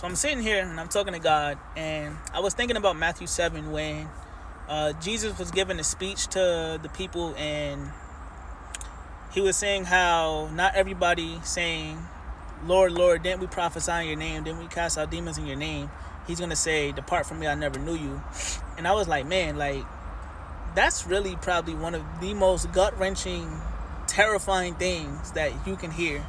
So I'm sitting here and I'm talking to God, and I was thinking about Matthew 7 when Jesus was giving a speech to the people, and he was saying how not everybody saying, Lord, Lord, didn't we prophesy in your name? Didn't we cast out demons in your name? He's going to say, depart from me, I never knew you. And I was like, man, that's really probably one of the most gut-wrenching, terrifying things that you can hear.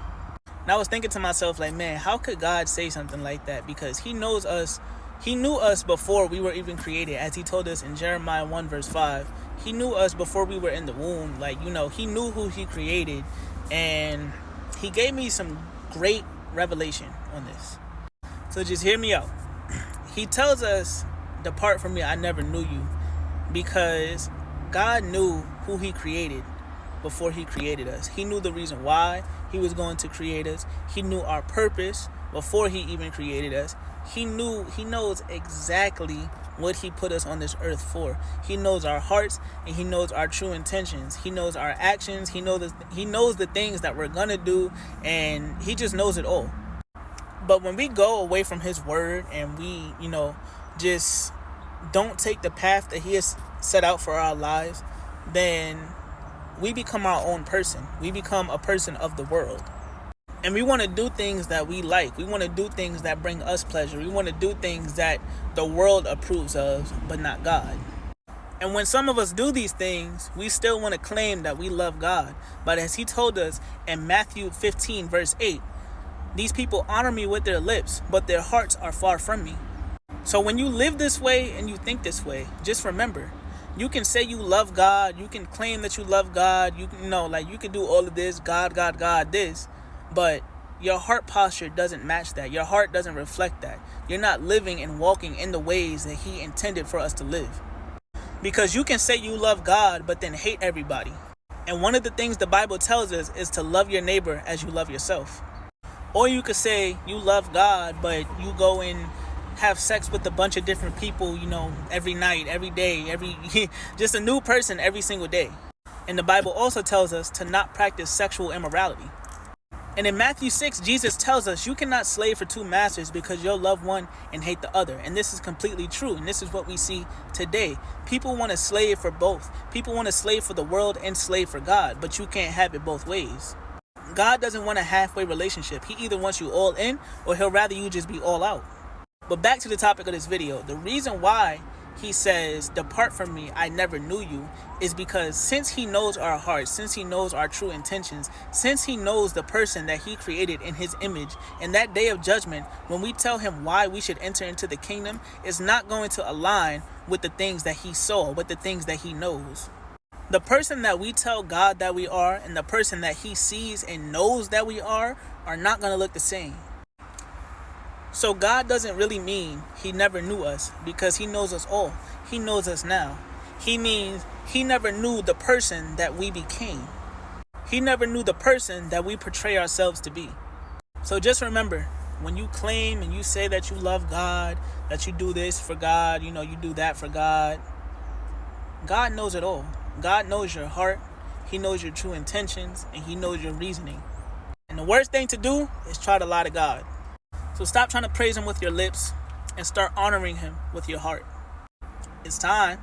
And I was thinking to myself, man, how could God say something like that? Because he knows us. He knew us before we were even created, as he told us in Jeremiah 1 verse 5. He knew us before we were in the womb. He knew who he created. And he gave me some great revelation on this. So just hear me out. He tells us, depart from me, I never knew you. Because God knew who he created before he created us. He knew the reason why he was going to create us. He knew our purpose before he even created us. He knows exactly what he put us on this earth for. He knows our hearts and he knows our true intentions. He knows our actions. He knows the things that we're gonna do, and he just knows it all. But when we go away from his word and we, just don't take the path that he has set out for our lives, then we become our own person. We become a person of the world. And we want to do things that we like. We want to do things that bring us pleasure. We want to do things that the world approves of, but not God. And when some of us do these things, we still want to claim that we love God. But as he told us in Matthew 15 verse 8, these people honor me with their lips, but their hearts are far from me. So when you live this way and you think this way, just remember, you can say you love God, you can claim that you love God, you can do all of this, God, this, but your heart posture doesn't match that. Your heart doesn't reflect that. You're not living and walking in the ways that he intended for us to live. Because you can say you love God, but then hate everybody. And one of the things the Bible tells us is to love your neighbor as you love yourself. Or you could say you love God, but you go and have sex with a bunch of different people, every night, every day, just a new person every single day. And the Bible also tells us to not practice sexual immorality. And in Matthew 6, Jesus tells us you cannot slave for two masters because you'll love one and hate the other. And this is completely true. And this is what we see today. People want to slave for both. People want to slave for the world and slave for God, but you can't have it both ways. God doesn't want a halfway relationship. He either wants you all in or he'll rather you just be all out. But back to the topic of this video, the reason why he says, depart from me, I never knew you, is because since he knows our hearts, since he knows our true intentions, since he knows the person that he created in his image, in that day of judgment, when we tell him why we should enter into the kingdom, it's not going to align with the things that he saw, with the things that he knows. The person that we tell God that we are and the person that he sees and knows that we are not going to look the same. So God doesn't really mean he never knew us, because he knows us all. He knows us now. He means he never knew the person that we became. He never knew the person that we portray ourselves to be. So just remember, when you claim and you say that you love God, that you do this for God, you do that for God, God knows it all. God knows your heart. He knows your true intentions, and he knows your reasoning. And the worst thing to do is try to lie to God. So stop trying to praise him with your lips and start honoring him with your heart. It's time.